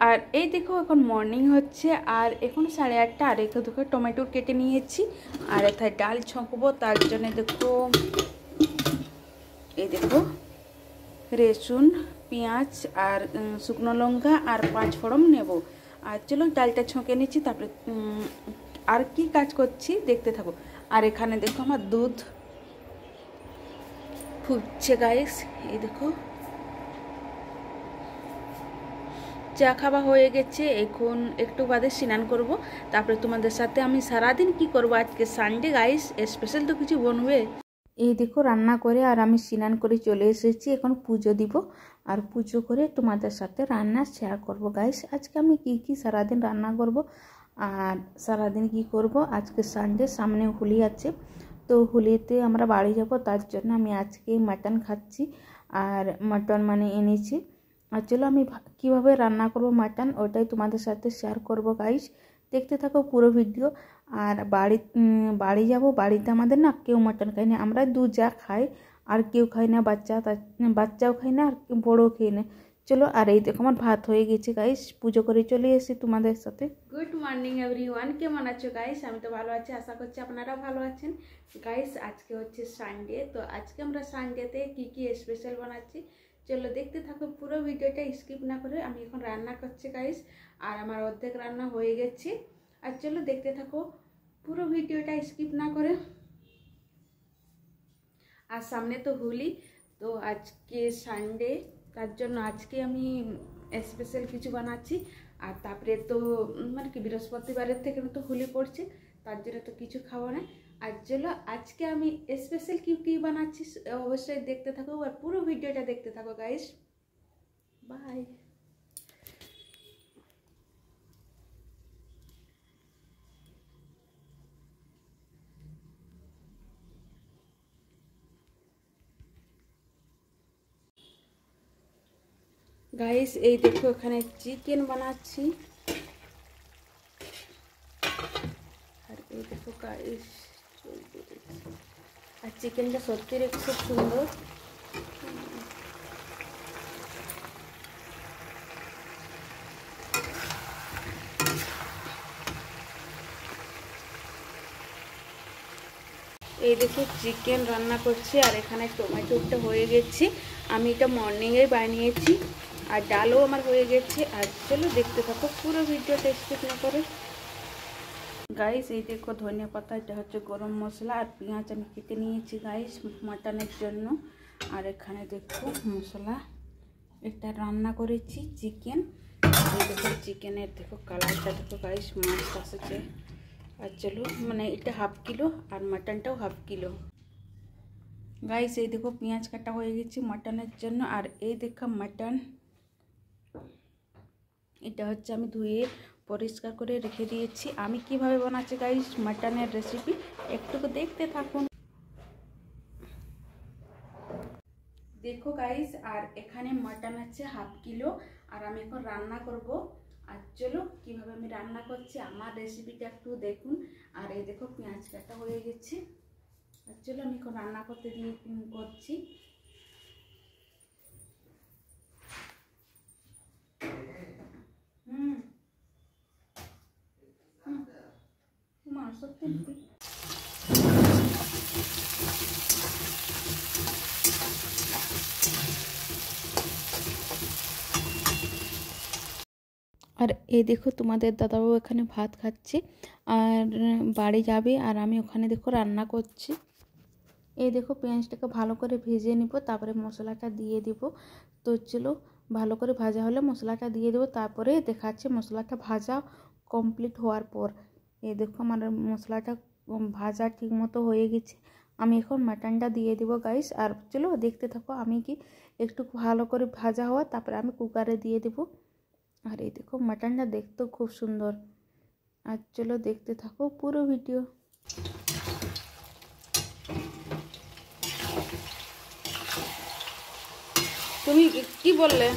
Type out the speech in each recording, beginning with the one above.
আর এই দেখো এখন মর্নিং হচ্ছে আর এখন 8:30 আর এখানে দেখো টমেটো কেটে নিয়েছি আর এথায় ডাল ছকবো তার জন্য দেখো এই দেখো রসুন পেঁয়াজ আর শুকনো লঙ্কা আর 5 ফোড়ন নেব। আর চলো ডালটা ছকে নিচ্ছি তারপরে আর কি কাজ করছি দেখতে থাকো। আর এখানে দেখো আমার দুধ ফুটছে গাইস, এই দেখো চা খাওয়া হয়ে গেছে, এখন একটু বাদে স্নান করব। তারপরে তোমাদের সাথে আমি সারাদিন কি করব, আজকে সানডে গাইস স্পেশাল তো কিছু বনবে। এই দেখো রান্না করে আর আমি স্নান করে চলে এসেছি, এখন পুজো দিব আর পুজো করে তোমাদের সাথে রান্না শেয়ার করব গাইস। আজকে আমি কি সারাদিন রান্না করব আর সারাদিন কি করব। আজকে সানডে, সামনে হোলি আছে, তো হোলিতে আমরা বাড়ি যাব, তার জন্য আমি আজকে মাটন খাচ্ছি আর মাটন মানে এনেছি। আর চলো আমি কিভাবে রান্না করব মাটন ওটাই তোমাদের সাথে শেয়ার করব গাইস, দেখতে থাকো পুরো ভিডিও। আর বাড়ি যাব, বাড়িতে আমাদের না কেউ মাটন খায় না, আমরা দু যা খাই আর কেউ খাই না, বাচ্চাও খায় না আর বড়ও খাই না। চলো আর এই দেখো আমার ভাত হয়ে গেছে গাইস, পুজো করে চলে এসেছি তোমাদের সাথে। গুড মর্নিং এভরিওয়ান, কেমন আছো গাইস? আমি তো ভালো আছি, আশা করছি আপনারাও ভালো আছেন গাইস। আজকে হচ্ছে সানডে, তো আজকে আমরা সানডেতে কি স্পেশাল বানাচ্ছি চলো দেখতে থাকো পুরো ভিডিওটা স্কিপ না করে। আমি এখন রান্না করছি গাইস আর আমার অর্ধেক রান্না হয়ে গেছে। আর চলো দেখতে থাকো পুরো ভিডিওটা স্কিপ না করে। আর সামনে তো হোলি, তো আজকে সানডে, তার জন্য আজকে আমি স্পেশাল কিছু বানাচ্ছি। আর তারপরে তো মানে কি বৃহস্পতিবারের থেকে তো হোলি পড়ছে, তার জন্য তো কিছু খাবো না। আর চলো আজকে আমি স্পেশাল কি বানাচ্ছি অবশ্যই দেখতে থাকো আর পুরো ভিডিওটা দেখতে থাকো গাইস। বাই। গাইস এই দেখো এখানে চিকেন বানাচ্ছি আর এই দেখো গাইস, আর চিকেনটা সত্যি খুব সুন্দর। এই দেখো চিকেন রান্না করছি আর এখানে টমেটোটা হয়ে গেছে, আমি এটা মর্নিংয়ে বানিয়েছি আর ডালও আমার হয়ে গেছে। আর চলো দেখতে থাকো পুরো ভিডিওটা স্কিপ না করে গাইস। এই দেখো ধনিয়া পাতা, এটা হচ্ছে গরম মশলা আর পেঁয়াজ আমি কেটে নিয়েছি গাইস মাটনের জন্য। আর এখানে দেখো মশলা, এটা রান্না করেছি চিকেন। এই দেখো চিকেনের দেখো কালারটা দেখো গাইস, মাছ আসছে। আর চলো মানে এটা 1/2 কিলো আর মাটনটাও 1/2 কিলো গাইস। এই দেখো পেঁয়াজ কাটা হয়ে গেছে মাটনের জন্য। আর এই দেখো মাটন, এটা হচ্ছে আমি ধুয়ে পরিষ্কার করে রেখে দিয়েছি। আমি কিভাবে বানাচ্ছি গাইস মাটনের রেসিপি একটু দেখতে থাকুন। দেখো গাইস আর এখানে মাটন আছে 1/2 কিলো আর আমি এখন রান্না করব। আর চলো কিভাবে আমি রান্না করছি আমার রেসিপিটা একটু দেখুন। আর এই দেখো পেঁয়াজ কাটা হয়ে গেছে। আর চলো আমি এখন রান্না করছি। আর এই দেখো তোমাদের দাদাবাবু এখানে ভাত খাচ্ছে আর বাড়ি যাবে আর আমি ওখানে দেখো রান্না করছি। এই দেখো পেঁয়াজটাকে ভালো করে ভেজে নিব, তারপরে মশলাটা দিয়ে দিব। তো চলো ভালো করে ভাজা হলে মশলাটা দিয়ে দেবো, তারপরে দেখাচ্ছে মশলাটা ভাজা কমপ্লিট হওয়ার পর। এই দেখো আমার মশলাটা ভাজা ঠিক মতো হয়ে গেছে, আমি এখন মাটনটা দিয়ে দেবো গাইস। আর চলো দেখতে থাকো আমি কি একটু ভালো করে ভাজা হওয়া, তারপরে আমি কুকারে দিয়ে দেবো। আর এই দেখো মাটনটা দেখতেও খুব সুন্দর। আর চলো দেখতে থাকো পুরো ভিডিও। তুমি কি বললে?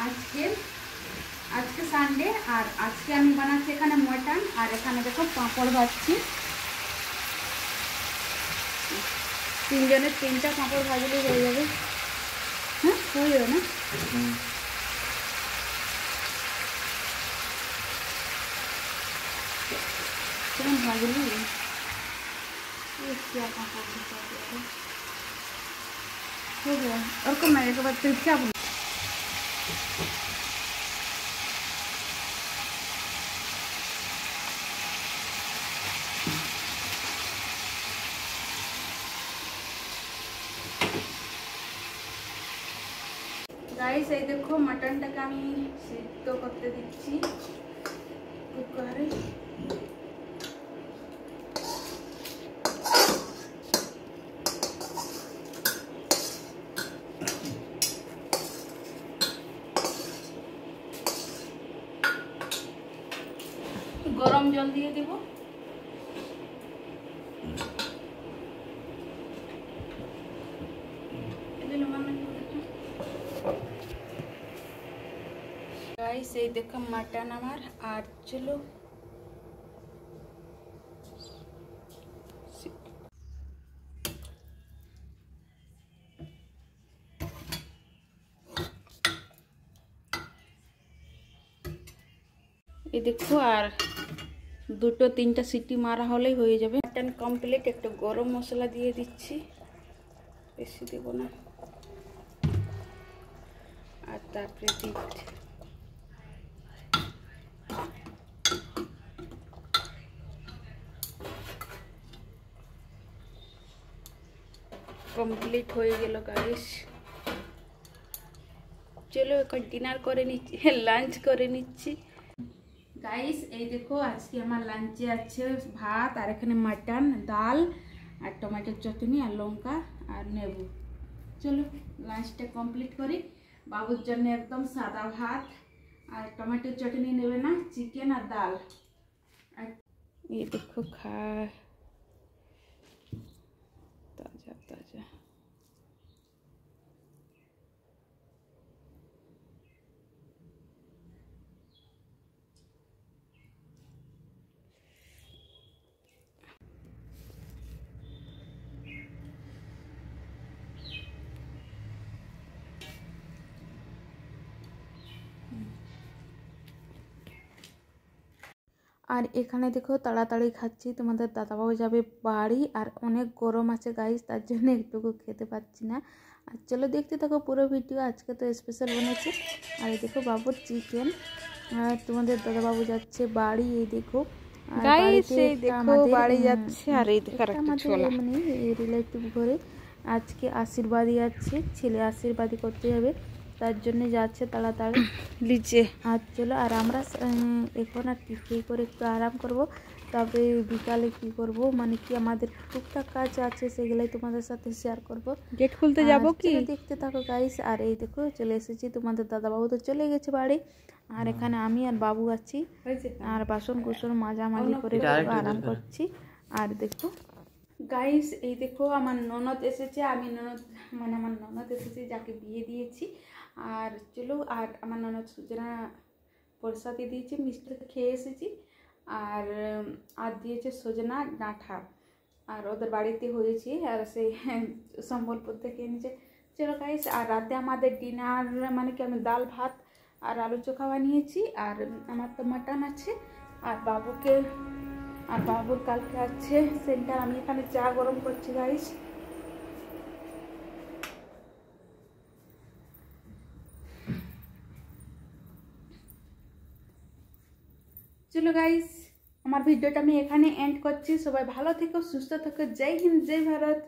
আজকে আজকে সানডে আর আজকে আমি বানাচ্ছি এখানে মটন আর এখানে দেখো পাঁপড় ভাজছি। তিনজনের তিনটা পাঁপড় ভাজলে হয়ে যাবে। হ্যাঁ হয়ে যাবে না? কেমন ভাজলি क्या पापड़ हो गया और को मेरे के बाद फिर क्या बोल गाइस এই দেখো মটনটাকে আমি সিদ্ধ করতে দিচ্ছি কুকারে। গরম জল দিয়ে দেব। गाइस এই দেখো মটন আমার আর চলো এই দেখো আর দুটো তিনটা সিটি মারা হলেই হয়ে যাবে। Mutton complete. একটু গরম মশলা দিয়ে দিচ্ছি, বেশি দেব না। আর তারপরে দিচ্ছি কমপ্লিট হয়ে গেল গাইস। চলো এখন ডিনার করে নিচ্ছি, লাঞ্চ করে নিচ্ছি। গাইস এই দেখো আজকে আমার লাঞ্চে আছে ভাত আর এখানে মটন, ডাল আর টমেটোর চাটনি আর লঙ্কা আর নেবু। চলো লাঞ্চটা কমপ্লিট করি। বাবুর জন্য একদম সাদা ভাত আর টমেটোর চাটনি নেবে না, চিকেন আর ডাল। আর এই দেখো খায় তাজা তাজা। আর এখানে দেখো তাড়াতাড়ি খাচ্ছি, তোমাদের দাদাবাবু যাবে বাড়ি আর অনেক গরম আছে গাইস, তার জন্য একটুকু খেতে পাচ্ছি না। আর চলো দেখতে থাকো পুরো ভিডিও। আজকে তো স্পেশাল বানাচ্ছি। আর এই দেখো বাবুর চিকেন আর তোমাদের দাদাবাবু যাচ্ছে বাড়ি। এই দেখো গাইস এই দেখো বাড়ি যাচ্ছে আর এই দেখো একটা ছোলা মানে রিলেটিভ ঘরে আজকে আশীর্বাদী আছে, ছেলে আশীর্বাদী করতে হবে, তার জন্য যাচ্ছে তাড়াতাড়ি নিচে। আর চলো আর আমরা এখন আর টিফিন করে একটু আরাম করব, তারপরে বিকালে কি করব মানে কি আমাদের টুকটাক কাজ আছে সেগুলাই তোমাদের সাথে শেয়ার করব। গেট খুলতে যাব কি দেখতে থাকো গাইস। আর এই দেখো চলে এসেছি, তোমাদের দাদাবাবু তো চলে গেছে বাড়ি আর এখানে আমি আর বাবু আছি আর বাসন কুসন মাজামাজি করে আরাম করছি। আর দেখো গাইস এই দেখো আমার ননদ এসেছে, আমি ননদ মানে আমার ননদ এসেছে যাকে বিয়ে দিয়েছি। আর চলো আর আমার ননদ সুজনা প্রসাদি দিয়েছে, মিষ্টি খেয়ে এসেছি। আর দিয়েছে সজনা ডাঁটা আর ওদের বাড়িতে হয়েছে আর সেই সম্বলপুর থেকে এনেছে। চলো গাইস আর রাতে আমাদের ডিনার মানে কি আমি ডাল ভাত আর আলু চোখা বানিয়েছি আর আমার তো মটন আছে আর বাবুর কালকে আছে সেন্টার। আমি এখানে চা গরম করছি গাইস। চলো গাইস আমার ভিডিওটা আমি এখানে এন্ড করছি। সবাই ভালো থেকো, সুস্থ থেকো। জয় হিন্দ, জয় ভারত।